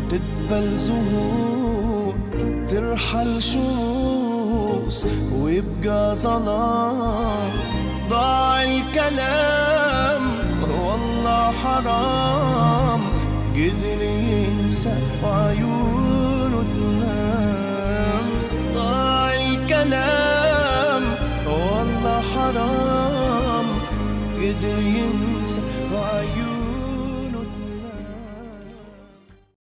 تدبل زهور، ترحل شموس ويبقى ظلام. ضاع الكلام والله حرام، قدر ينسى وعيونه تنام. ضاع الكلام والله حرام، قدر ينسى